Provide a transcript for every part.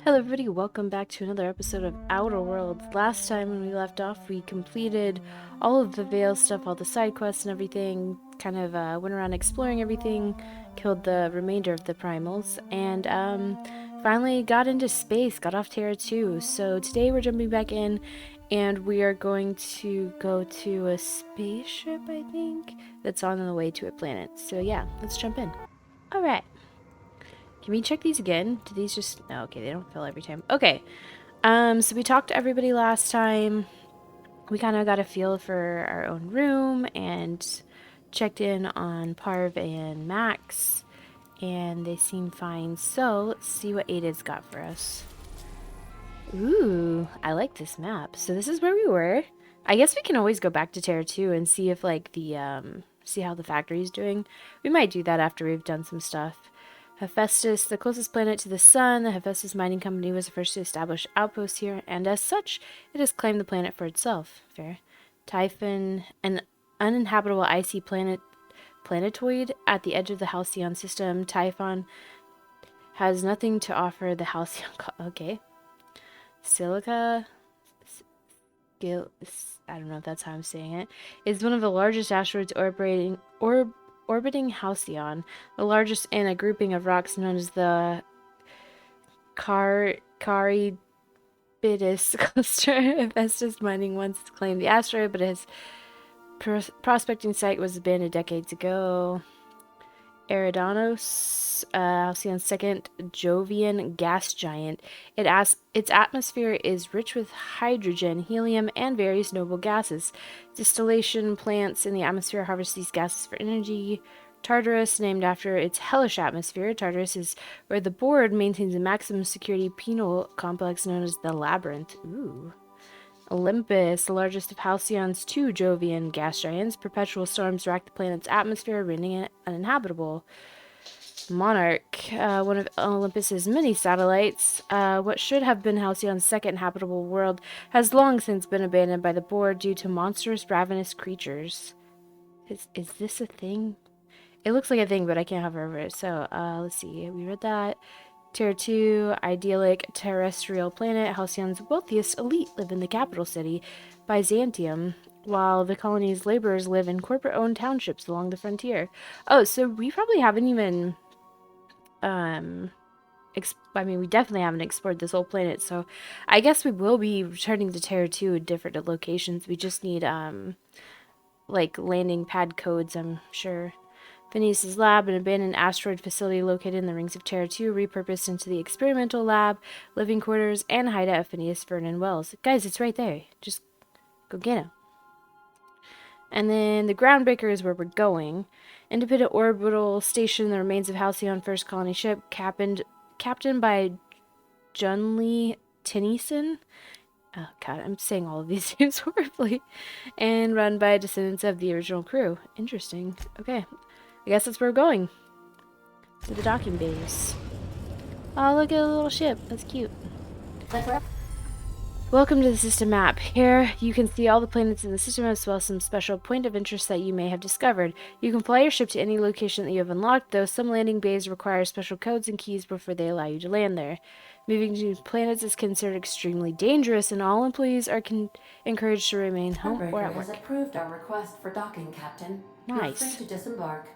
Hello everybody, welcome back to another episode of Outer Worlds. Last time when we left off, we completed all of the Veil stuff, all the side quests and everything, kind of went around exploring everything, killed the remainder of the primals, and finally got into space, got off Terra 2. So today we're jumping back in, and we are going to go to a spaceship, I think, that's on the way to a planet. So yeah, let's jump in. Alright. Can we check these again? Do these just... No, okay, they don't fill every time. Okay. So we talked to everybody last time. We kind of got a feel for our own room and checked in on Parv and Max. And they seem fine. So, let's see what Ada's got for us. Ooh, I like this map. So this is where we were. I guess we can always go back to Terra 2 and see if, like, see how the factory's doing. We might do that after we've done some stuff. Hephaestus, the closest planet to the sun, the Hephaestus Mining Company was the first to establish outposts here, and as such, it has claimed the planet for itself. Fair. Typhon, an uninhabitable icy planetoid at the edge of the Halcyon system. Typhon has nothing to offer the Halcyon... Okay. Silica... I don't know if that's how I'm saying it, is one of the largest asteroids orbiting Halcyon, the largest in a grouping of rocks known as the Charybdis cluster. Hephaestus Mining once claimed the asteroid, but his prospecting site was abandoned decades ago. Eridanos, Halcyon's second Jovian gas giant. Its atmosphere is rich with hydrogen, helium, and various noble gases. Distillation plants in the atmosphere harvest these gases for energy. Tartarus, named after its hellish atmosphere. Tartarus is where the board maintains a maximum security penal complex known as the Labyrinth. Ooh. Olympus, the largest of Halcyon's two Jovian gas giants. Perpetual storms rack the planet's atmosphere, rendering it uninhabitable. Monarch, one of Olympus's many satellites, what should have been Halcyon's second habitable world, has long since been abandoned by the board due to monstrous, ravenous creatures. Is this a thing? It looks like a thing, but I can't hover over it. So, let's see. We read that. Terra 2, idyllic terrestrial planet. Halcyon's wealthiest elite live in the capital city, Byzantium, while the colony's laborers live in corporate-owned townships along the frontier. Oh, so we probably haven't even, I mean, we definitely haven't explored this whole planet, so I guess we will be returning to Terra 2 at different locations. We just need, like, landing pad codes, I'm sure. Phineas's lab, an abandoned asteroid facility located in the rings of Terra 2, repurposed into the experimental lab, living quarters, and hideout of Phineas Vernon Wells. Guys, it's right there. Just go get him. And then the Groundbreaker is where we're going. Independent orbital station, the remains of Halcyon first colony ship, captained by Junley Tennyson. Oh god, I'm saying all of these names horribly. And run by descendants of the original crew. Interesting. Okay. I guess that's where we're going. To the docking bays. Oh, look at the little ship. That's cute. Welcome to the system map. Here, you can see all the planets in the system as well as some special point of interest that you may have discovered. You can fly your ship to any location that you have unlocked, though some landing bays require special codes and keys before they allow you to land there. Moving to planets is considered extremely dangerous, and all employees are encouraged to remain home or at work. Has approved our request for docking, Captain. Nice. You're free to disembark.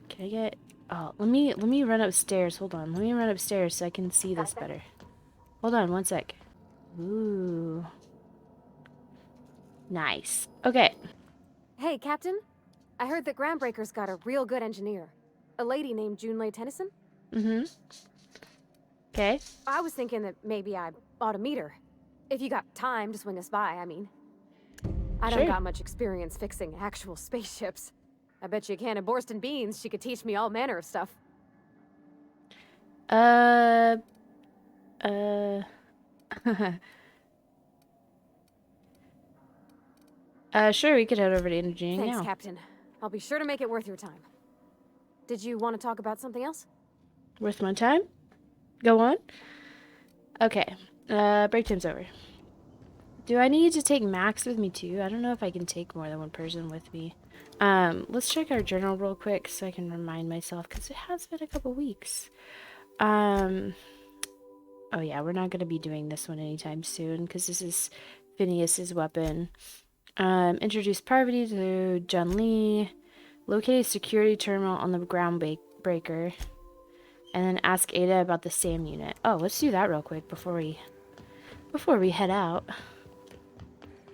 Can I get... Oh, let me run upstairs. Hold on. Let me run upstairs so I can see this better. Hold on, one sec. Ooh. Nice. Okay. Hey, Captain. I heard that Groundbreaker's got a real good engineer. A lady named Junley Tennyson? Mm-hmm. Okay. I was thinking that maybe I ought to meet her. If you got time to swing us by, I mean. I don't got much experience fixing actual spaceships. I bet you a can of Borston beans she could teach me all manner of stuff. Sure, we could head over to engineering now. Thanks, Captain. I'll be sure to make it worth your time. Did you want to talk about something else? Worth my time? Go on. Okay. Break time's over. Do I need to take Max with me too? I don't know if I can take more than one person with me. Let's check our journal real quick so I can remind myself, because it has been a couple weeks. Oh yeah, we're not gonna be doing this one anytime soon because this is Phineas's weapon. Introduce Parvati to Jun Lee. Locate a security terminal on the Groundbreaker. And then ask Ada about the SAM unit. Oh, let's do that real quick before we head out.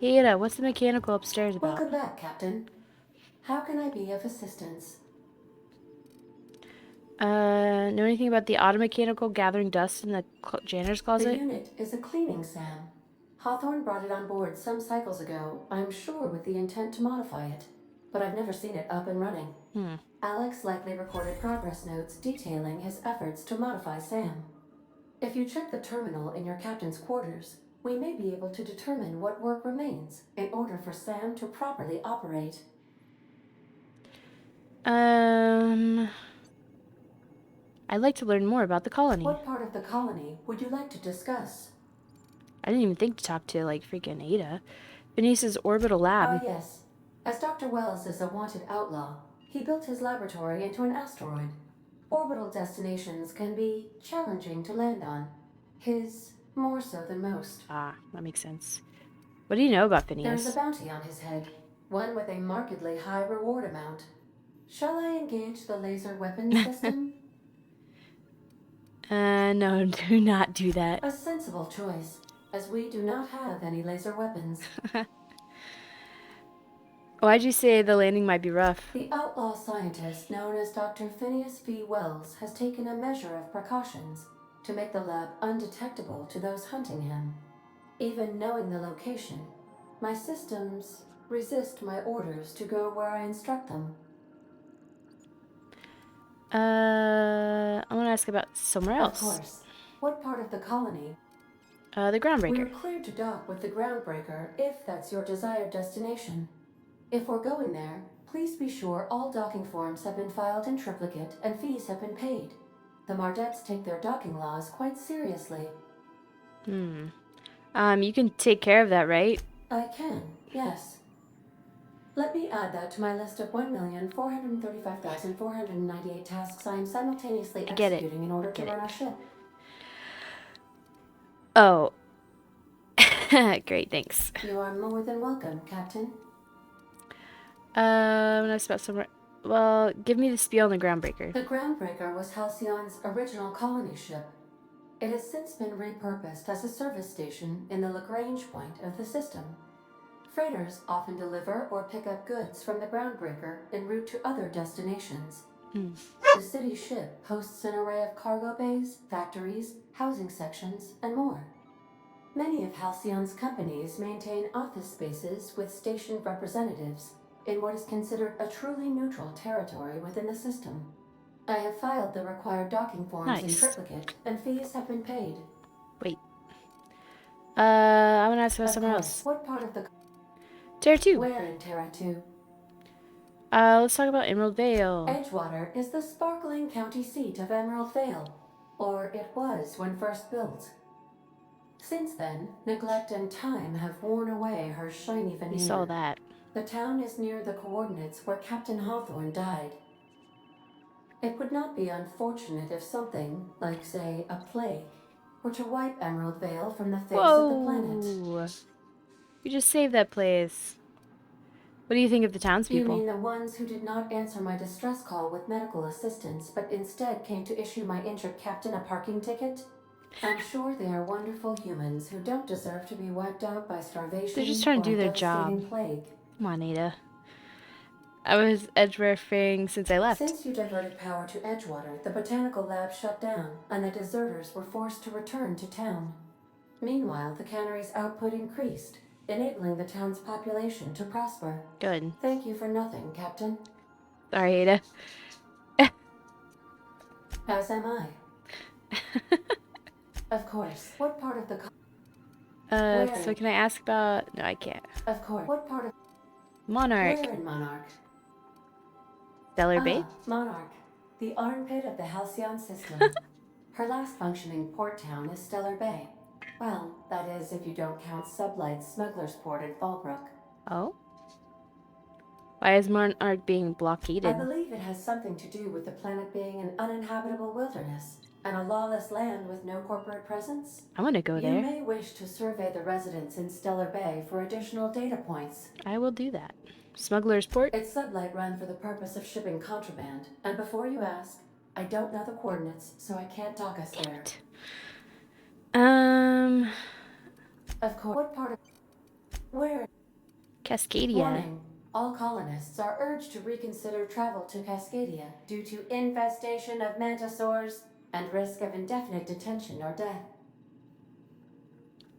Hey Ada, what's the mechanical upstairs about? Welcome back, Captain. How can I be of assistance? Know anything about the auto mechanical gathering dust in the janitor's The closet? unit is a cleaning SAM. Hawthorne brought it on board some cycles ago, I'm sure with the intent to modify it. But I've never seen it up and running. Alex likely recorded progress notes detailing his efforts to modify SAM. If you check the terminal in your captain's quarters, we may be able to determine what work remains in order for SAM to properly operate. I'd like to learn more about the colony. What part of the colony would you like to discuss? I didn't even think to talk to, like, freaking Ada. Venice's orbital lab. Ah, yes. As Dr. Wells is a wanted outlaw, he built his laboratory into an asteroid. Orbital destinations can be challenging to land on. His more so than most. Ah, that makes sense. What do you know about There's a Phineas? bounty on his head, one with a markedly high reward amount. Shall I engage the laser weapons system? No, do not do that. A sensible choice, as we do not have any laser weapons. Why'd you say the landing might be rough? The outlaw scientist known as Dr. Phineas V. Wells has taken a measure of precautions to make the lab undetectable to those hunting him. Even knowing the location, my systems resist my orders to go where I instruct them. I want to ask about somewhere else. Of course. What part of the colony? The Groundbreaker. We're cleared to dock with the Groundbreaker if that's your desired destination. If we're going there, please be sure all docking forms have been filed in triplicate and fees have been paid. The Mardettes take their docking laws quite seriously. You can take care of that, right? I can, yes. Let me add that to my list of 1,435,498 tasks I am simultaneously Get it. executing in order to run our ship. Oh. Great, thanks. You are more than welcome, Captain. That's about somewhere. Well, give me the spiel on the Groundbreaker. The Groundbreaker was Halcyon's original colony ship. It has since been repurposed as a service station in the Lagrange point of the system. Freighters often deliver or pick up goods from the Groundbreaker en route to other destinations. The city ship hosts an array of cargo bays, factories, housing sections, and more. Many of Halcyon's companies maintain office spaces with stationed representatives in what is considered a truly neutral territory within the system. I have filed the required docking forms in triplicate, and fees have been paid. Wait. I want to ask about somewhere else. What part of the... Terra 2. Where in Terra 2? Let's talk about Emerald Vale. Edgewater is the sparkling county seat of Emerald Vale, or it was when first built. Since then, neglect and time have worn away her shiny veneer. We saw that. The town is near the coordinates where Captain Hawthorne died. It would not be unfortunate if something, like say a plague, were to wipe Emerald Vale from the face of the planet. You just saved that place. What do you think of the townspeople? You mean the ones who did not answer my distress call with medical assistance, but instead came to issue my injured captain a parking ticket? I'm sure they are wonderful humans who don't deserve to be wiped out by starvation. They're just trying to do their job. Plague. Come on, Ada. I was Edgewater since I left. Since you diverted power to Edgewater, the botanical lab shut down, and the deserters were forced to return to town. Meanwhile, the cannery's output increased, enabling the town's population to prosper. Good. Thank you for nothing, Captain. Sorry, Ada. As am I. Of course. What part of the... So can I ask about... No, I can't. Of course. What part of... Monarch. Where in Monarch? Stellar Bay? Monarch. The armpit of the Halcyon system. Her last functioning port town is Stellar Bay. Well, that is if you don't count Sublight's Smuggler's Port at Fallbrook. Oh? Why is Monarch being blockaded? I believe it has something to do with the planet being an uninhabitable wilderness. And a lawless land with no corporate presence? I want to go You there. may wish to survey the residents in Stellar Bay for additional data points. I will do that. Smuggler's Port? It's sublight run for the purpose of shipping contraband. And before you ask, I don't know the coordinates, so I can't talk us there. It. Of course. What part of... Where? Cascadia. Warning. All colonists are urged to reconsider travel to Cascadia due to infestation of mantisaurs and risk of indefinite detention or death.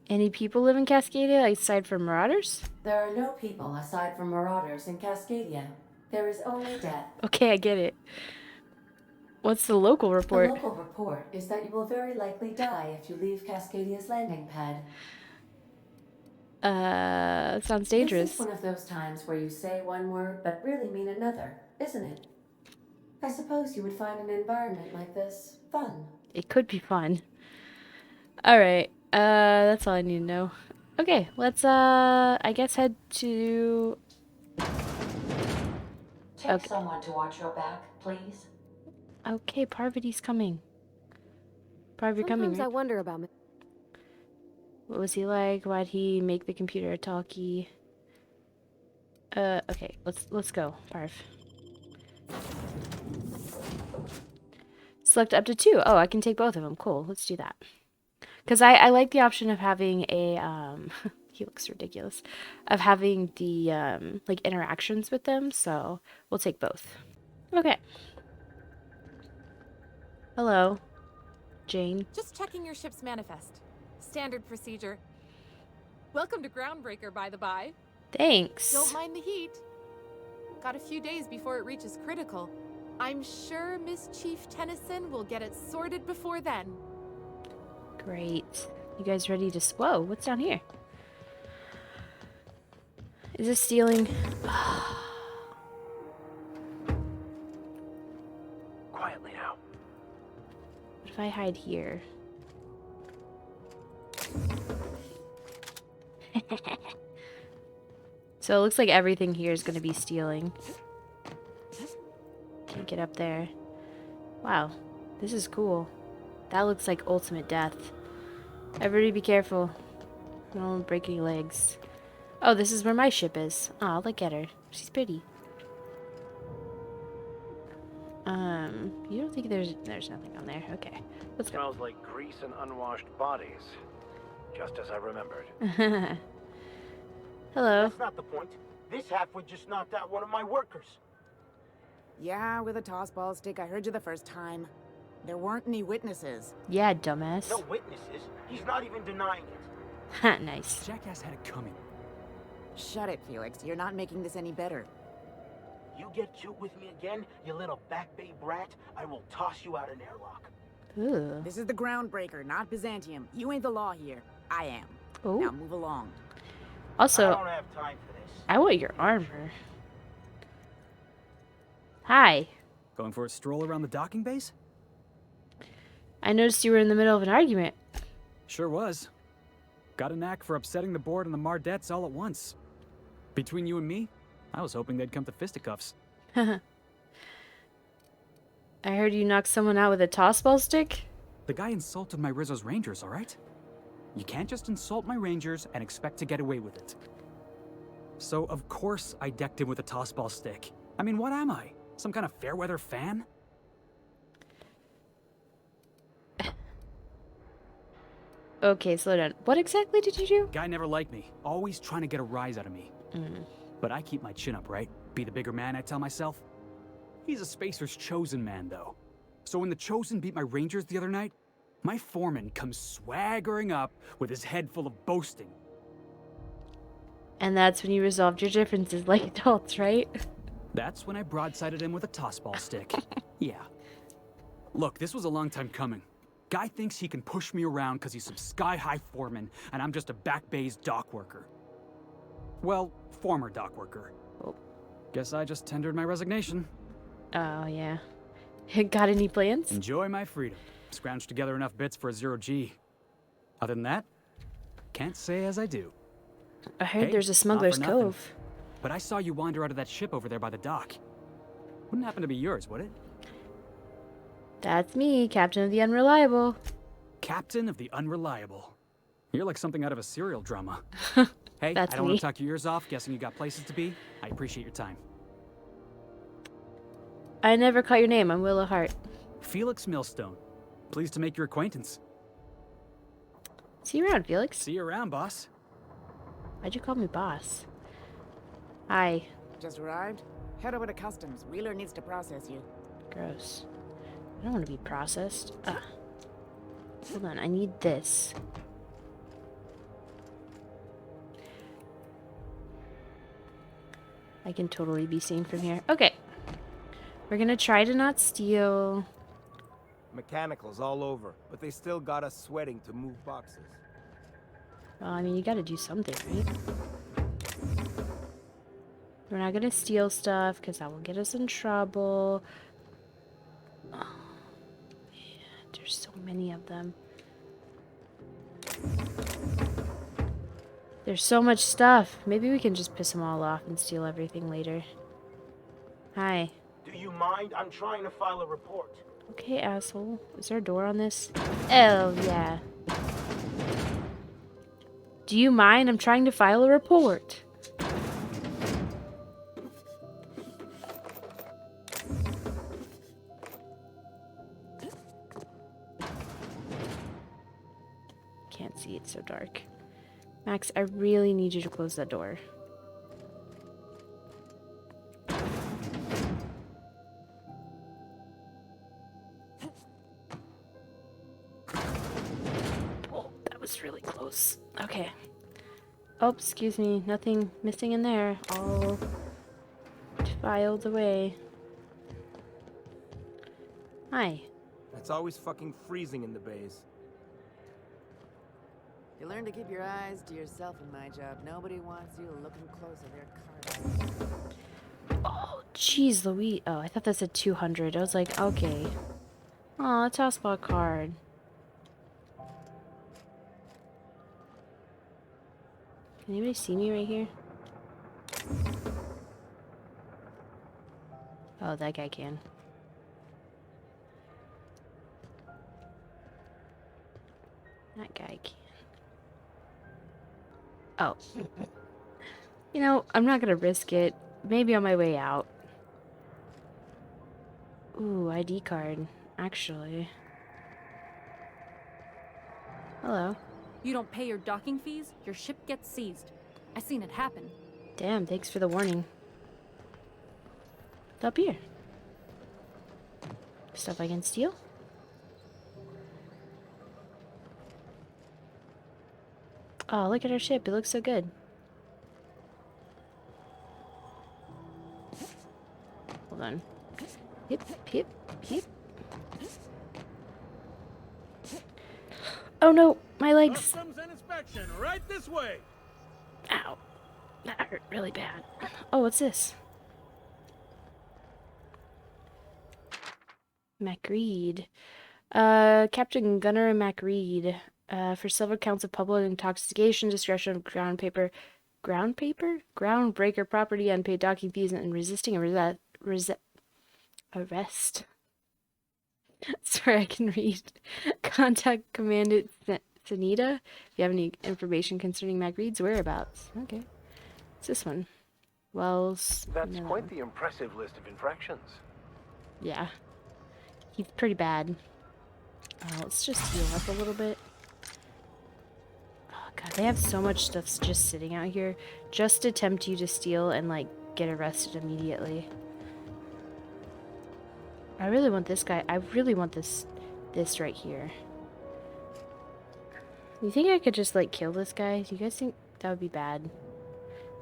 Any people live in Cascadia aside from marauders? There are no people aside from marauders in Cascadia. There is only death. Okay, I get it. What's the local report? The local report is that you will very likely die if you leave Cascadia's landing pad. Sounds dangerous. This is one of those times where you say one word but really mean another, isn't it? I suppose you would find an environment like this fun. It could be fun. Alright, that's all I need to know. Okay, let's, I guess head to... Take someone to watch your back, please. Okay, Parvati's coming. Parvati, you're coming, Sometimes right? I wonder about me. What was he like? Why'd he make the computer talkie? Okay, let's go, Parv. Select up to 2. Oh, I can take both of them. Cool, let's do that. Because I like the option of having a, he looks ridiculous, of having the, like, interactions with them, so we'll take both. Okay. Hello, Jane. Just checking your ship's manifest. Standard procedure. Welcome to Groundbreaker, by the by. Thanks. Don't mind the heat. Got a few days before it reaches critical. I'm sure Miss Chief Tennyson will get it sorted before then. Great. You guys ready to... Whoa, what's down here? Is this stealing? Quietly now. What if I hide here? So it looks like everything here is going to be stealing. Can't get up there. Wow, this is cool. That looks like ultimate death. Everybody be careful. Don't break any legs. Oh, this is where my ship is. Oh, look at her. She's pretty. You don't think there's nothing on there? Okay, let's go. Smells like grease and unwashed bodies. Just as I remembered. Hello. That's not the point. This halfwit just knocked out one of my workers. Yeah, with a tossball stick. I heard you the first time. There weren't any witnesses. Yeah, dumbass. No witnesses. He's not even denying it. Ha, nice. Jackass had it coming. Shut it, Felix. You're not making this any better. You get cute with me again, you little back bay brat, I will toss you out an airlock. Ooh. This is the Groundbreaker, not Byzantium. You ain't the law here. I am. Oh. Now move along. I Also, don't have time for this. I want your armor. Hi. Going for a stroll around the docking base? I noticed you were in the middle of an argument. Sure was. Got a knack for upsetting the board and the Mardettes all at once. Between you and me, I was hoping they'd come to fisticuffs. I heard you knocked someone out with a tossball stick? The guy insulted my Rizzo's Rangers, alright? You can't just insult my Rangers and expect to get away with it. So, of course, I decked him with a tossball stick. I mean, what am I? Some kind of fair-weather fan? Okay, slow down. What exactly did you do? Guy never liked me, always trying to get a rise out of me. But I keep my chin up, right? Be the bigger man, I tell myself. He's a Spacer's chosen man, though. So when the Chosen beat my Rangers the other night, my foreman comes swaggering up with his head full of boasting. And that's when you resolved your differences like adults, right? That's when I broadsided him with a tossball stick. Yeah. Look, this was a long time coming. Guy thinks he can push me around because he's some sky-high foreman, and I'm just a back bay's dock worker. Well, former dock worker. Oh. Guess I just tendered my resignation. Oh, yeah. Got any plans? Enjoy my freedom. Scrounged together enough bits for a 0G. Other than that, can't say as I do. I heard Hey, there's a not for smuggler's nothing, cove. But I saw you wander out of that ship over there by the dock. Wouldn't happen to be yours, would it? That's me, Captain of the Unreliable. Captain of the Unreliable. You're like something out of a serial drama. Hey, That's I don't me. want to talk your ears off, guessing you got places to be. I appreciate your time. I never caught your name. I'm Willow Hart. Felix Millstone. Pleased to make your acquaintance. See you around, Felix. See you around, boss. Why'd you call me boss? Hi. Just arrived? Head over to customs. Wheeler needs to process you. Gross. I don't want to be processed. Hold on, I need this. I can totally be seen from here. Okay. We're gonna try to not steal. Mechanicals all over, but they still got us sweating to move boxes. Well, I mean, you gotta do something, right? We're not gonna steal stuff, because that will get us in trouble. Oh, man, there's so many of them. There's so much stuff. Maybe we can just piss them all off and steal everything later. Hi. Do you mind? I'm trying to file a report. Okay, asshole. Is there a door on this? Oh, yeah. Do you mind? I'm trying to file a report. Can't see, it's so dark. Max, I really need you to close that door. Oh, that was really close. Okay. Oh, excuse me. Nothing missing in there. All filed away. Hi. It's always fucking freezing in the bays. You learn to keep your eyes to yourself in my job. Nobody wants you looking close at their cards. Oh, jeez, Louise. Oh, I thought that said 200. I was like, okay. Oh, a toss ball card. Can anybody see me right here? Oh, that guy can. That guy can. Oh. You know, I'm not gonna risk it. Maybe on my way out. Ooh, ID card. Actually. Hello. You don't pay your docking fees, your ship gets seized. I seen it happen. Damn, thanks for the warning. Up here. Stuff I can steal? Oh, look at our ship. It looks so good. Hold on. Hip, hip, hip. Oh no, my legs. Customs and inspection, right this way. Ow. That hurt really bad. Oh, what's this? MacReed. Captain Gunnar Macreed. For several counts of public intoxication, discretion of groundbreaker property, unpaid docking fees, and resisting a arrest. Sorry, I can read. Contact Commandant Sanita if you have any information concerning Macreed's whereabouts. Okay. What's this one? Wells. That's no. quite the impressive list of infractions. Yeah. He's pretty bad. Let's just heal up a little bit. Oh god, they have so much stuff just sitting out here. Just to tempt you to steal and, like, get arrested immediately. I really want this guy. I really want this right here. You think I could just, like, kill this guy? Do you guys think that would be bad?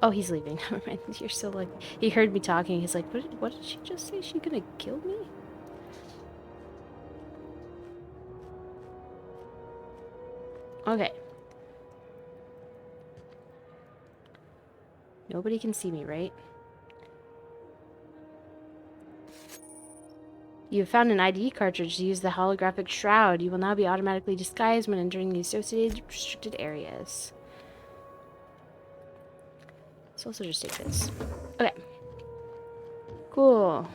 Oh, he's leaving. Never mind. You're so like... He heard me talking. He's like, what did she just say? She gonna kill me? Okay. Nobody can see me, right? You have found an ID cartridge to use the holographic shroud. You will now be automatically disguised when entering the associated restricted areas. Let's also just take this. Okay. Cool.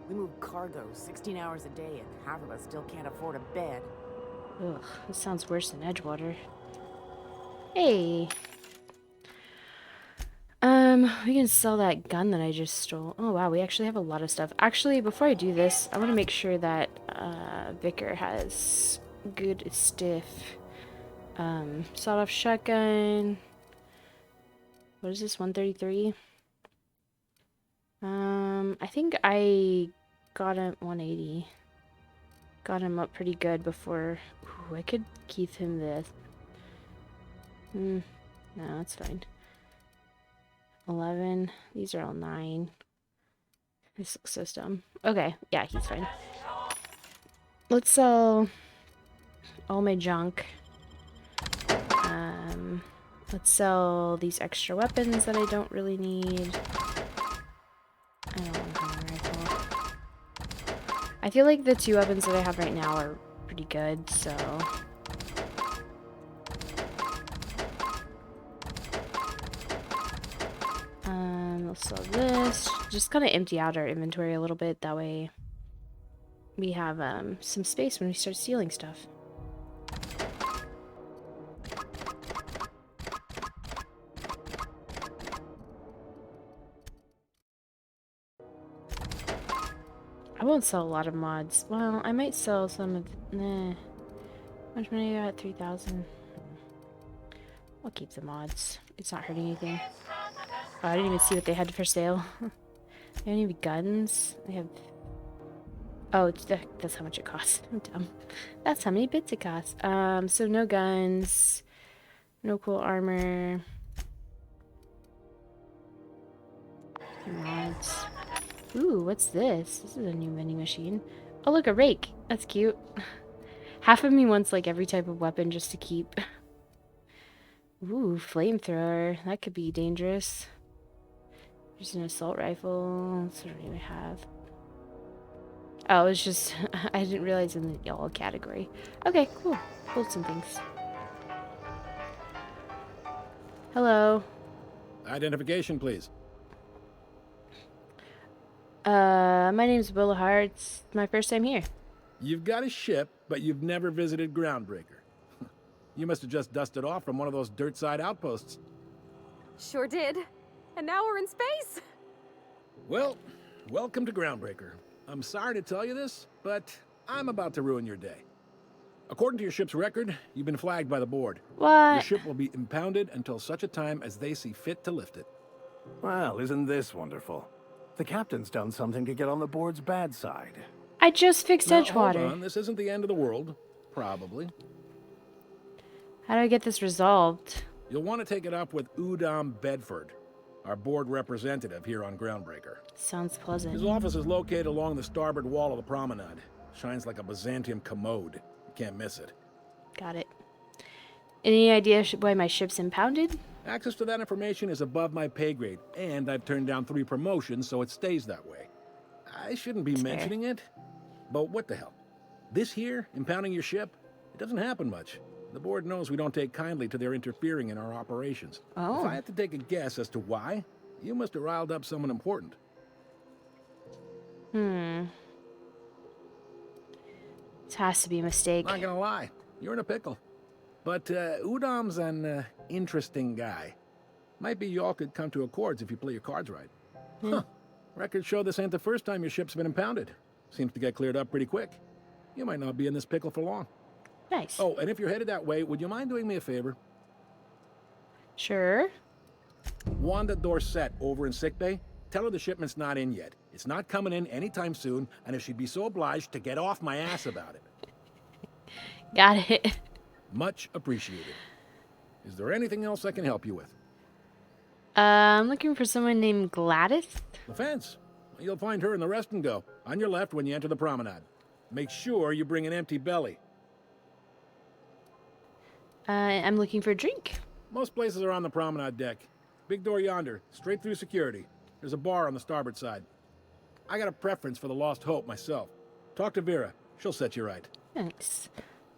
We move cargo 16 hours a day, and half of us still can't afford a bed. Ugh, this sounds worse than Edgewater. Hey. We can sell that gun that I just stole. Oh wow, we actually have a lot of stuff. Actually, before I do this, I want to make sure that Vicar has good stiff. Sawed-off shotgun. What is this? 133. I think I got him 180. Got him up pretty good before. Ooh, I could keep him this. No, that's fine. 11. These are all 9. This looks so dumb. Okay, yeah, he's fine. Let's sell all my junk. Let's sell these extra weapons that I don't really need. I don't want a hunting rifle. I feel like the 2 weapons that I have right now are pretty good, so... Let's sell this. Just kind of empty out our inventory a little bit. That way we have some space when we start stealing stuff. I won't sell a lot of mods. Well, I might sell some of... Nah. How much money I got? 3,000. I'll keep the mods. It's not hurting anything. Oh, I didn't even see what they had for sale. They have any guns? They have... Oh, that's how much it costs. I'm dumb. That's how many bits it costs. So no guns. No cool armor. Mods. Ooh, what's this? This is a new vending machine. Oh, look, a rake. That's cute. Half of me wants, like, every type of weapon just to keep. Ooh, flamethrower. That could be dangerous. There's an assault rifle. That's what we have. Oh, it's just... I didn't realize in the yellow category. Okay, cool. Build some things. Hello. Identification, please. My name's Willahar. It's my first time here. You've got a ship, but you've never visited Groundbreaker. You must have just dusted off from one of those dirt-side outposts. Sure did. And now we're in space. Well, welcome to Groundbreaker. I'm sorry to tell you this, but I'm about to ruin your day. According to your ship's record, you've been flagged by the board. What? Your ship will be impounded until such a time as they see fit to lift it. Well, isn't this wonderful? The captain's done something to get on the board's bad side. I just fixed Now, Edgewater. hold on. This isn't the end of the world. Probably. How do I get this resolved? You'll want to take it up with Udom Bedford, our board representative here on Groundbreaker. Sounds pleasant. His office is located along the starboard wall of the promenade. Shines like a Byzantium commode. You can't miss it. Got it. Any idea why my ship's impounded? Access to that information is above my pay grade, and I've turned down 3 promotions, so it stays that way. I shouldn't be mentioning it, but what the hell? This here, impounding your ship, it doesn't happen much. The board knows we don't take kindly to their interfering in our operations. Oh. If I had to take a guess as to why, you must have riled up someone important. This has to be a mistake. Not gonna lie, you're in a pickle. But Udom's an interesting guy. Might be y'all could come to accords if you play your cards right. Huh. Records show this ain't the first time your ship's been impounded. Seems to get cleared up pretty quick. You might not be in this pickle for long. Nice. Oh, and if you're headed that way, would you mind doing me a favor? Sure. Wanda Dorset over in sickbay, tell her the shipment's not in yet. It's not coming in anytime soon, and if she'd be so obliged to get off my ass about it. Got it. Much appreciated. Is there anything else I can help you with? I'm looking for someone named Gladys. The fence. You'll find her in the rest and go, on your left when you enter the promenade. Make sure you bring an empty belly. I'm looking for a drink. Most places are on the promenade deck. Big door yonder, straight through security. There's a bar on the starboard side. I got a preference for the Lost Hope myself. Talk to Vera. She'll set you right. Thanks.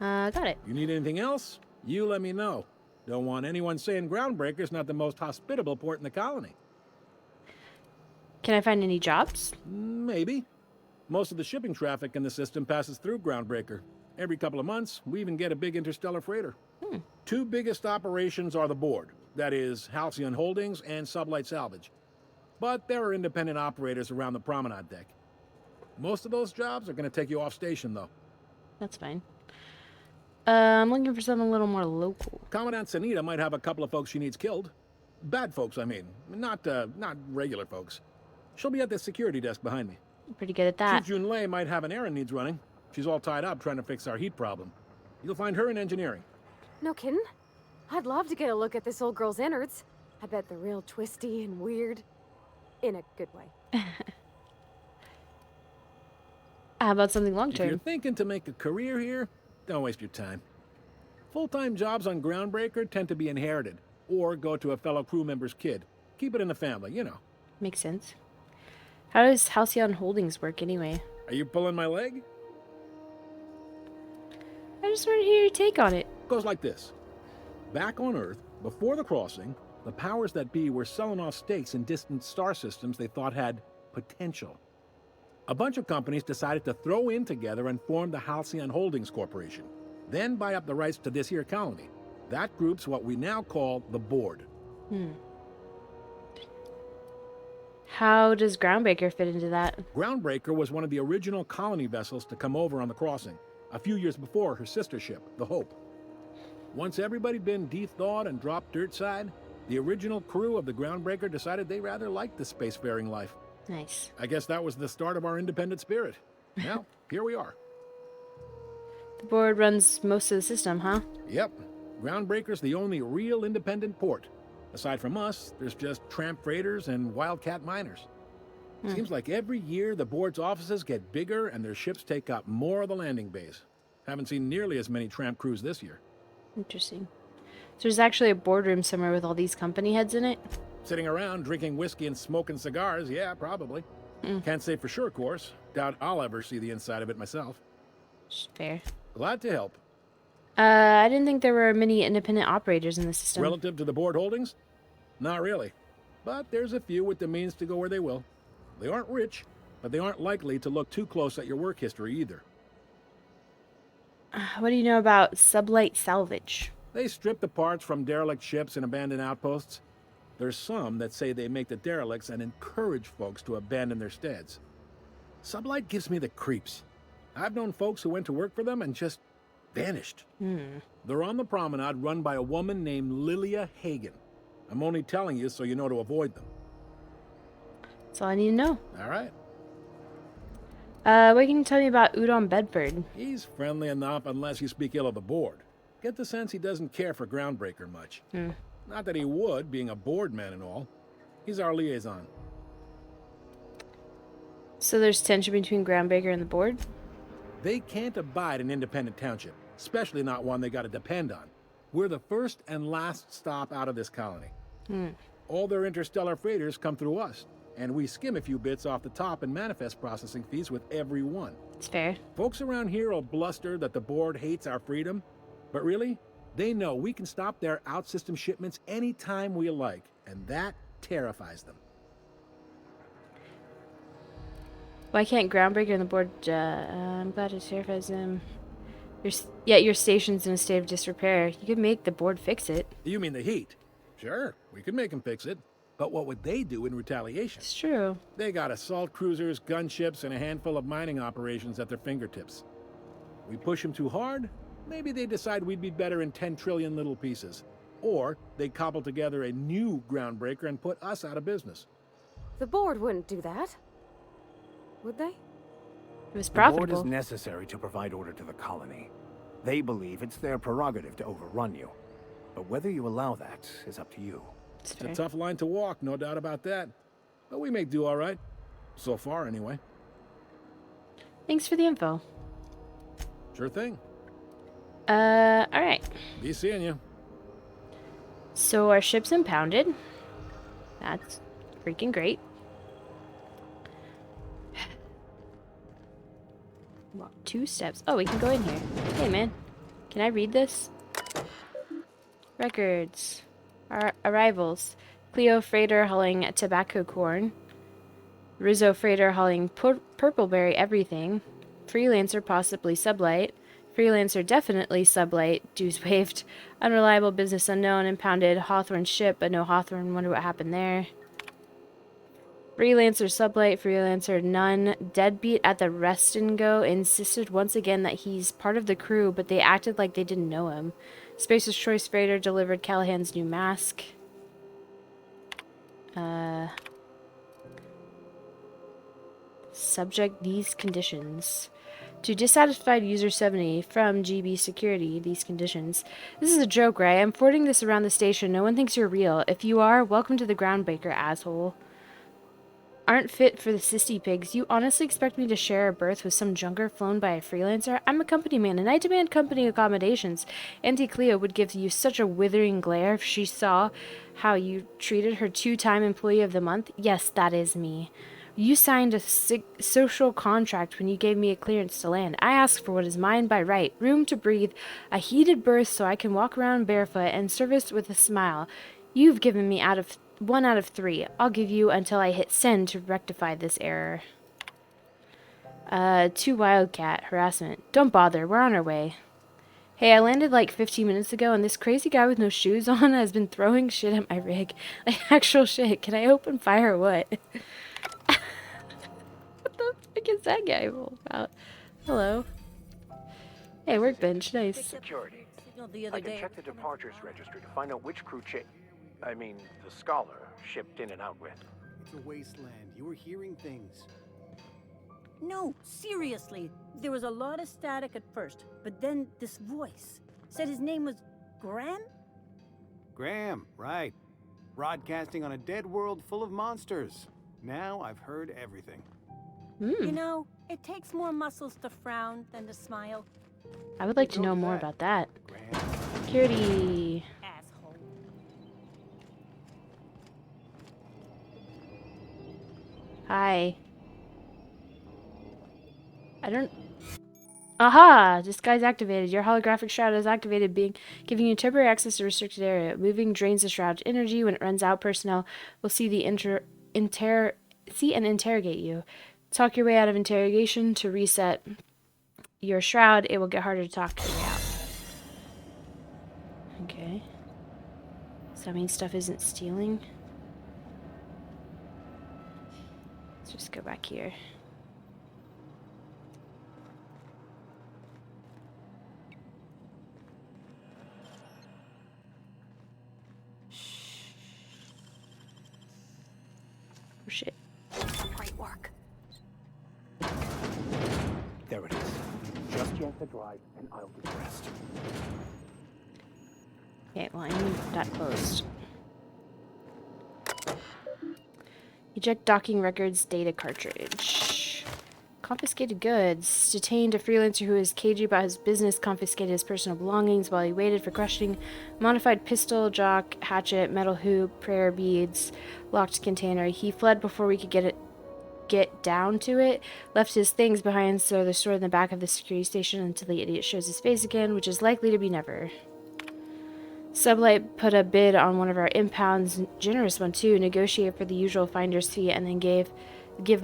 Got it. You need anything else? You let me know. Don't want anyone saying Groundbreaker's not the most hospitable port in the colony. Can I find any jobs? Maybe. Most of the shipping traffic in the system passes through Groundbreaker. Every couple of months, we even get a big interstellar freighter. Two biggest operations are the board, that is, Halcyon Holdings and Sublight Salvage. But there are independent operators around the promenade deck. Most of those jobs are going to take you off station, though. That's fine. I'm looking for something a little more local. Commandant Sanita might have a couple of folks she needs killed. Bad folks, I mean. Not regular folks. She'll be at the security desk behind me. Pretty good at that. Chief Jun Lei might have an errand needs running. She's all tied up trying to fix our heat problem. You'll find her in engineering. No kidding? I'd love to get a look at this old girl's innards. I bet they're real twisty and weird. In a good way. How about something long-term? If you're thinking to make a career here, don't waste your time. Full-time jobs on Groundbreaker tend to be inherited, or go to a fellow crew member's kid. Keep it in the family, you know. Makes sense. How does Halcyon Holdings work anyway? Are you pulling my leg? I just want to hear your take on it. Goes like this. Back on Earth, before the crossing, the powers that be were selling off stakes in distant star systems they thought had potential. A bunch of companies decided to throw in together and form the Halcyon Holdings Corporation, then buy up the rights to this here colony. That group's what we now call the Board. How does Groundbreaker fit into that? Groundbreaker was one of the original colony vessels to come over on the crossing, a few years before her sister ship, the Hope. Once everybody'd been de-thawed and dropped dirtside, the original crew of the Groundbreaker decided they rather liked the spacefaring life. Nice. I guess that was the start of our independent spirit. Now, here we are. The board runs most of the system, huh? Yep. Groundbreaker's the only real independent port. Aside from us, there's just tramp freighters and wildcat miners. Seems like every year the board's offices get bigger and their ships take up more of the landing bays. Haven't seen nearly as many tramp crews this year. Interesting. So there's actually a boardroom somewhere with all these company heads in it? Sitting around drinking whiskey and smoking cigars, yeah, probably. Can't say for sure, of course. Doubt I'll ever see the inside of it myself. Fair. Glad to help. I didn't think there were many independent operators in the system. Relative to the board holdings? Not really. But there's a few with the means to go where they will. They aren't rich, but they aren't likely to look too close at your work history either. What do you know about Sublight Salvage? They strip the parts from derelict ships and abandoned outposts. There's some that say they make the derelicts and encourage folks to abandon their steads. Sublight gives me the creeps. I've known folks who went to work for them and just vanished. They're on the promenade run by a woman named Lilia Hagen. I'm only telling you so you know to avoid them. That's all I need to know. All right. What can you tell me about Udon Bedford? He's friendly enough unless you speak ill of the board. Get the sense he doesn't care for Groundbreaker much. Not that he would, being a board man and all. He's our liaison. So there's tension between Groundbreaker and the board? They can't abide an independent township, especially not one they gotta depend on. We're the first and last stop out of this colony. All their interstellar freighters come through us, and we skim a few bits off the top in manifest processing fees with every one. It's fair. Folks around here will bluster that the board hates our freedom, but really, they know we can stop their out-system shipments anytime we like, and that terrifies them. Why can't Groundbreaker and the board, I'm glad it terrifies them. Your station's in a state of disrepair. You could make the board fix it. You mean the heat? Sure, we could make them fix it. But what would they do in retaliation? It's true. They got assault cruisers, gunships, and a handful of mining operations at their fingertips. We push them too hard, maybe they decide we'd be better in 10 trillion little pieces. Or they cobble together a new Groundbreaker and put us out of business. The board wouldn't do that. Would they? It was The profitable. board is necessary to provide order to the colony. They believe it's their prerogative to overrun you. But whether you allow that is up to you. It's It's a fair. tough line to walk, no doubt about that. But we make do all right. So far, anyway. Thanks for the info. Sure thing. Alright. Be seeing you. So our ship's impounded. That's freaking great. Walk 2 steps. Oh, we can go in here. Hey, man. Can I read this? Records. Our arrivals. Cleo freighter hauling tobacco corn. Rizzo freighter hauling purpleberry everything. Freelancer, possibly sublight. Freelancer, definitely sublight. Dues waived. Unreliable business unknown. Impounded Hawthorne ship, but no Hawthorne. Wonder what happened there. Freelancer, sublight. Freelancer, none. Deadbeat at the rest and go. Insisted once again that he's part of the crew, but they acted like they didn't know him. Spacer's Choice freighter delivered Callahan's new mask. Subject these conditions. To dissatisfied user 70 from GB Security, these conditions. This is a joke, right? I'm forwarding this around the station. No one thinks you're real. If you are, welcome to the Groundbreaker, asshole. Aren't fit for the sissy pigs. You honestly expect me to share a berth with some junker flown by a freelancer? I'm a company man, and I demand company accommodations. Auntie Cleo would give you such a withering glare if she saw how you treated her 2-time employee of the month. Yes, that is me. You signed a social contract when you gave me a clearance to land. I asked for what is mine by right. Room to breathe, a heated berth so I can walk around barefoot, and service with a smile. You've given me 1 out of 3. I'll give you until I hit send to rectify this error. 2 Wildcat. Harassment. Don't bother. We're on our way. Hey, I landed like 15 minutes ago, and this crazy guy with no shoes on has been throwing shit at my rig. Like, actual shit. Can I open fire or what? What the fuck is that guy all about? Hello. Hey, workbench. Nice. Security. I can check the departures registry to find out which crew the Scholar shipped in and out with. It's a wasteland. You were hearing things. No, seriously. There was a lot of static at first, but then this voice said his name was Graham? Graham, right. Broadcasting on a dead world full of monsters. Now I've heard everything. You know, it takes more muscles to frown than to smile. I would like to know more about that. Security. Asshole. Hi. I don't... Aha! Disguise activated. Your holographic shroud is activated, giving you temporary access to restricted area. Moving drains the shroud's energy. When it runs out, personnel will see and interrogate you. Talk your way out of interrogation to reset your shroud. It will get harder to talk your way out. Okay. Does that mean stuff isn't stealing? Let's just go back here. Oh shit. Great work. There it is. Just yank the drive, and I'll do the rest. Okay, well, I need that closed. Eject docking records data cartridge. Confiscated goods. Detained a freelancer who is cagey about his business. Confiscated his personal belongings while he waited for questioning. Modified pistol, jock, hatchet, metal hoop, prayer beads, locked container. He fled before we could get down to it. Left his things behind, so they're stored in the back of the security station until the idiot shows his face again, which is likely to be never. Sublight put a bid on one of our impounds, generous one too, negotiate for the usual finder's fee, and then give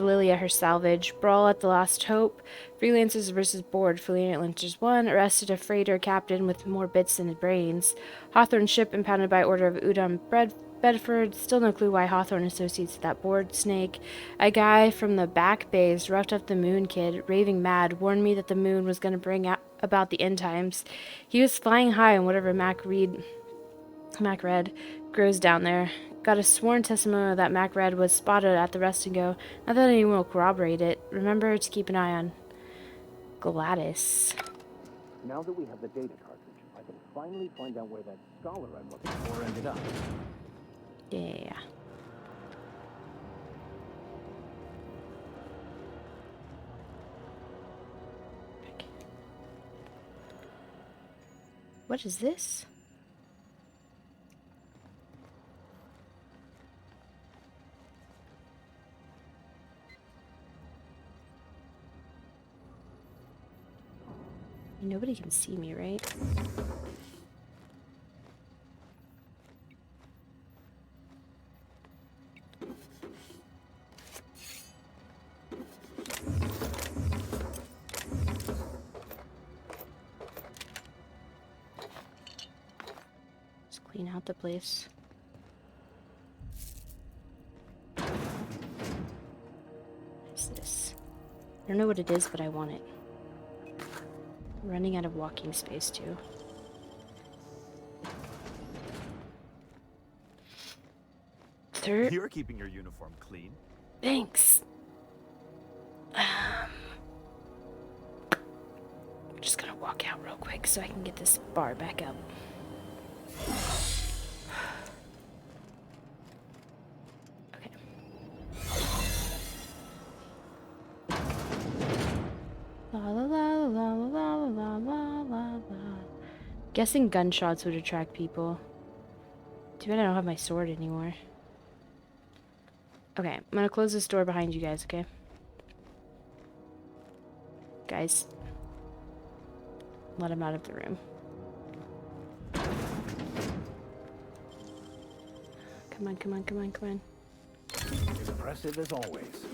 Lilia her salvage. Brawl at the Last Hope. Freelancers versus board. Freelancers 1 arrested a freighter captain with more bits than brains. Hawthorne ship impounded by order of Udon Bedford. Still no clue why Hawthorne associates with that board snake. A guy from the back bays roughed up the moon kid, raving mad, warned me that the moon was going to bring about the end times. He was flying high on whatever Mac Red grows down there. Got a sworn testimony that Mac Red was spotted at the rest and go. Not that anyone will corroborate it. Remember to keep an eye on Gladys. Now that we have the data cartridge, I can finally find out where that Scholar I'm looking for ended up. Yeah. What is this? Nobody can see me, right? Clean out the place. What's this? I don't know what it is, but I want it. I'm running out of walking space, too. You're keeping your uniform clean. Thanks. I'm just gonna walk out real quick so I can get this bar back up. Okay. La la la la la la la la la. Guessing gunshots would attract people. Too bad I don't have my sword anymore. Okay, I'm gonna close this door behind you guys, okay? Guys, let him out of the room. Come on, come on, come on, come on. Impressive as always.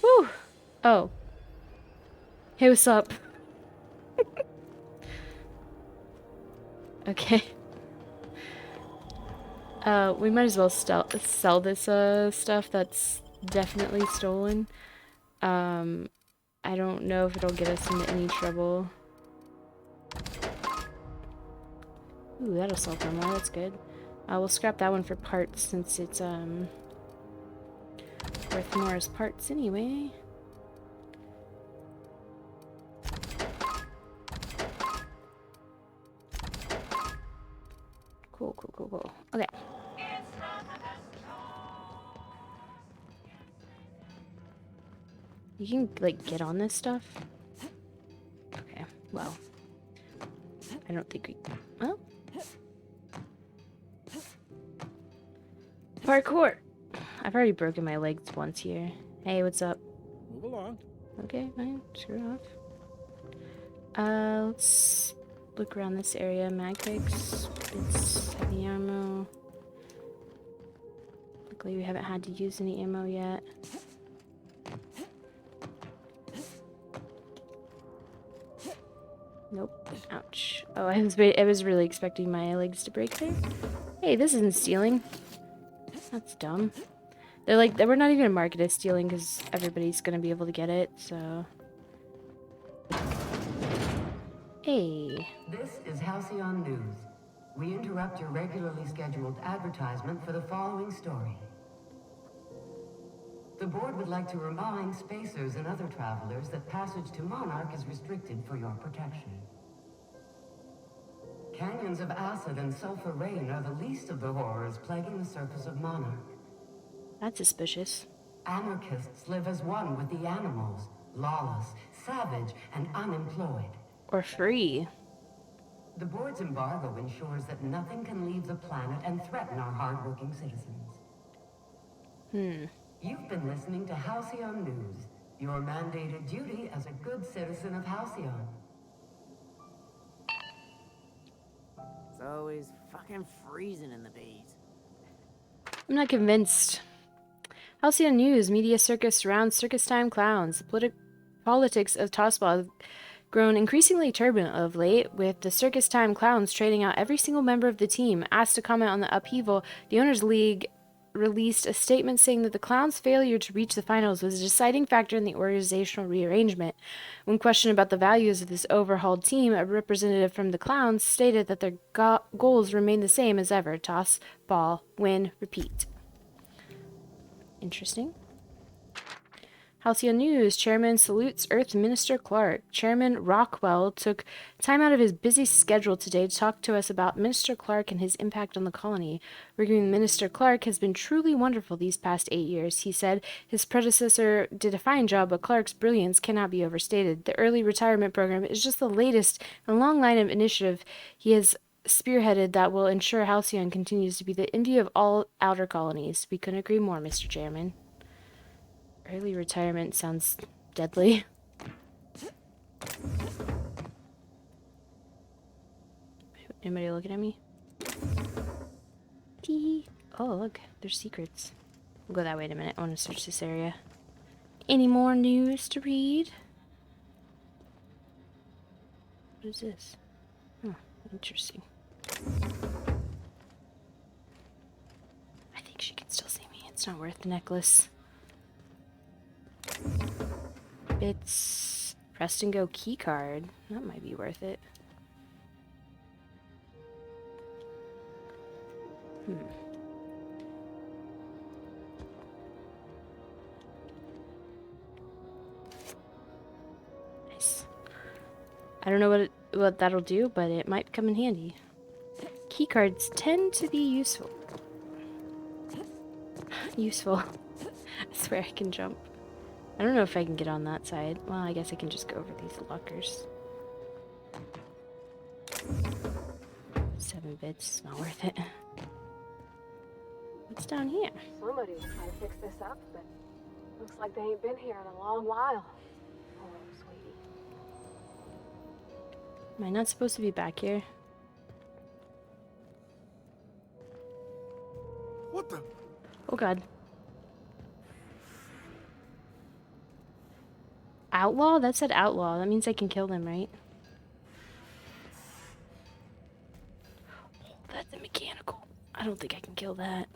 Woo! Oh. Hey, what's up? Okay. We might as well sell this stuff that's definitely stolen. I don't know if it'll get us into any trouble. Ooh, that'll sell for more, that's good. We'll scrap that one for parts since it's worth more as parts anyway. Cool, cool, cool, cool. Okay. You can, like, get on this stuff? Okay, well. I don't think we... Well. Parkour! I've already broken my legs once here. Hey, what's up? Move along. Okay, fine. Screw off. Let's look around this area. Mag picks. It's heavy ammo. Luckily, we haven't had to use any ammo yet. Nope. Ouch. Oh, I was really expecting my legs to break there. Hey, this isn't stealing. That's dumb. They're like, we're not even gonna market as stealing because everybody's gonna be able to get it, so. Hey. This is Halcyon News. We interrupt your regularly scheduled advertisement for the following story. The board would like to remind spacers and other travelers that passage to Monarch is restricted for your protection. Canyons of acid and sulfur rain are the least of the horrors plaguing the surface of Monarch. That's suspicious. Anarchists live as one with the animals, lawless, savage, and unemployed. Or free. The board's embargo ensures that nothing can leave the planet and threaten our hardworking citizens. You've been listening to Halcyon News, your mandated duty as a good citizen of Halcyon. It's always fucking freezing in the bays. I'm not convinced. Halcyon News, media circus surrounds circus time clowns. The politics of Tossball have grown increasingly turbulent of late, with the circus time clowns trading out every single member of the team. Asked to comment on the upheaval, the Owners League released a statement saying that the clowns' failure to reach the finals was a deciding factor in the organizational rearrangement. When questioned about the values of this overhauled team, a representative from the clowns stated that their goals remain the same as ever: toss, ball, win, repeat. Interesting. Halcyon News, Chairman salutes Earth Minister Clark. Chairman Rockwell took time out of his busy schedule today to talk to us about Minister Clark and his impact on the colony. Working with Minister Clark has been truly wonderful these past 8 years. He said his predecessor did a fine job, but Clark's brilliance cannot be overstated. The early retirement program is just the latest in a long line of initiative he has spearheaded that will ensure Halcyon continues to be the envy of all outer colonies. We couldn't agree more, Mr. Chairman. Early retirement sounds deadly. Anybody looking at me? Tee. Oh, look. There's secrets. We'll go that way in a minute. I want to search this area. Any more news to read? What is this? Oh, interesting. I think she can still see me. It's not worth the necklace. It's Press and Go key card. That might be worth it. Nice. I don't know what that'll do, but it might come in handy. Key cards tend to be useful. Useful. I swear I can jump. I don't know if I can get on that side. Well, I guess I can just go over these lockers. 7 bits, not worth it. What's down here? Somebody was trying to fix this up, but looks like they ain't been here in a long while. Poor old sweetie. Am I not supposed to be back here? What the? Oh god. Outlaw? That said outlaw. That means I can kill them, right? Oh, that's a mechanical. I don't think I can kill that.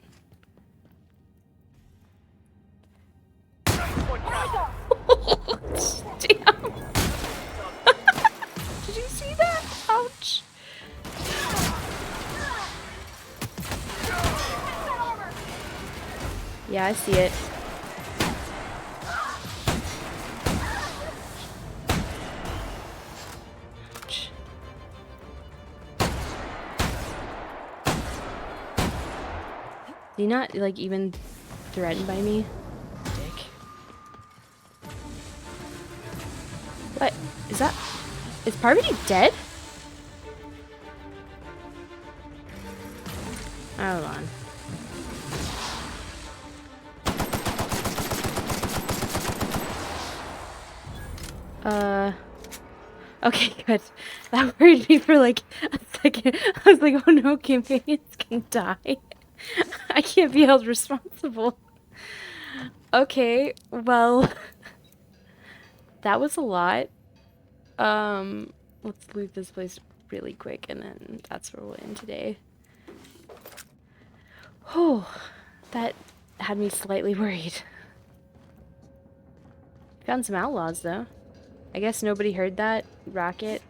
Damn. Did you see that? Ouch. Yeah, I see it. Ouch. Is he not, like, even threatened by me? Dick. What? Is that... Is Parvati dead? Hold on. Okay, good. That worried me for like a second. I was like, oh no, companions can die. I can't be held responsible. Okay, well, that was a lot. Let's leave this place really quick and then that's where we'll end today. Oh, that had me slightly worried. Found some outlaws though. I guess nobody heard that racket.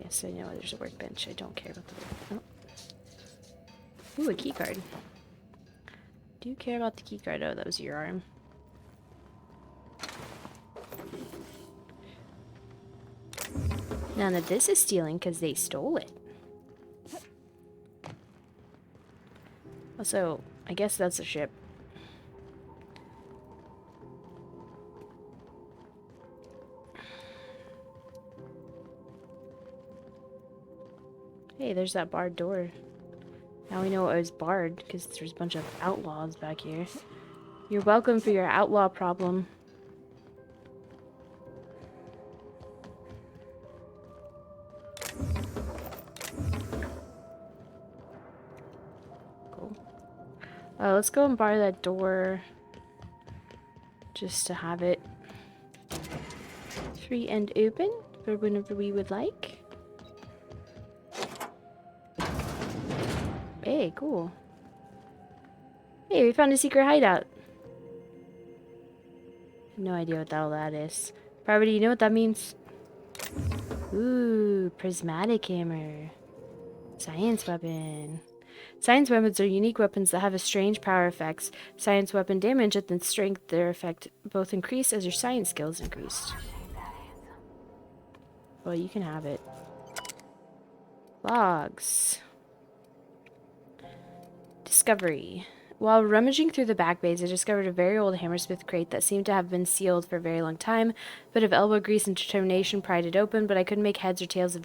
Yes, I know there's a workbench. I don't care about the work. Oh. Ooh, a key card. Do you care about the key card? Oh, that was your arm. None of this is stealing because they stole it. Also, I guess that's a ship. Hey, there's that barred door. Now we know it was barred because there's a bunch of outlaws back here. You're welcome for your outlaw problem. Cool. Let's go and bar that door just to have it free and open for whenever we would like. Hey, cool. Hey, we found a secret hideout. No idea what all that is. Parvati, you know what that means? Ooh, prismatic hammer. Science weapon. Science weapons are unique weapons that have a strange power effects. Science weapon damage and strength, their effect both increase as your science skills increased. Well, you can have it. Logs. Discovery. While rummaging through the back bays, I discovered a very old hammersmith crate that seemed to have been sealed for a very long time. A bit of elbow grease and determination pried it open, but I couldn't make heads or tails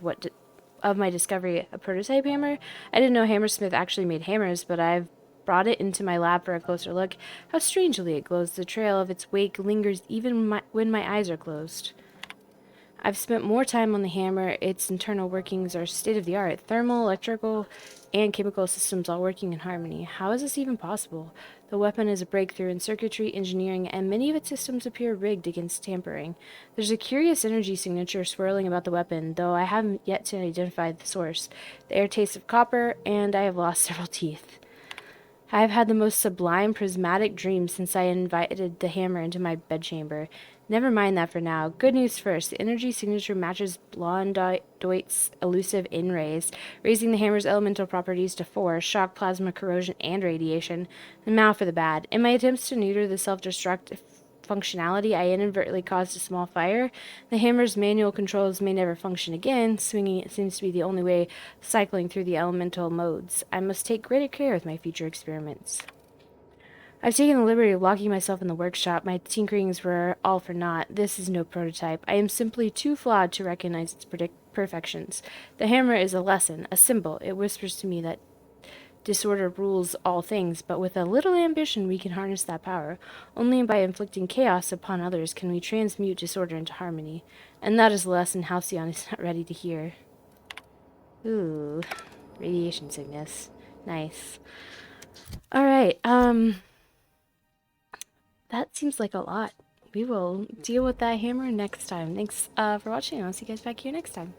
of my discovery. A prototype hammer? I didn't know Hammersmith actually made hammers, but I've brought it into my lab for a closer look. How strangely it glows. The trail of its wake lingers even when my eyes are closed. I've spent more time on the hammer. Its internal workings are state-of-the-art. Thermal, electrical, and chemical systems all working in harmony. How is this even possible? The weapon is a breakthrough in circuitry engineering, and many of its systems appear rigged against tampering. There's a curious energy signature swirling about the weapon, though I haven't yet to identify the source. The air tastes of copper, and I have lost several teeth. I have had the most sublime prismatic dream since I invited the hammer into my bedchamber. Never mind that for now. Good news first. The energy signature matches Blondoit's elusive in-rays, raising the hammer's elemental properties to 4, shock, plasma, corrosion, and radiation. And now for the bad. In my attempts to neuter the self-destruct functionality, I inadvertently caused a small fire. The hammer's manual controls may never function again. Swinging it seems to be the only way, cycling through the elemental modes. I must take greater care with my future experiments. I've taken the liberty of locking myself in the workshop. My tinkerings were all for naught. This is no prototype. I am simply too flawed to recognize its perfections. The hammer is a lesson, a symbol. It whispers to me that disorder rules all things, but with a little ambition we can harness that power. Only by inflicting chaos upon others can we transmute disorder into harmony. And that is a lesson Halcyon is not ready to hear. Ooh, radiation sickness. Nice. Alright, that seems like a lot. We will deal with that hammer next time. Thanks for watching. I'll see you guys back here next time.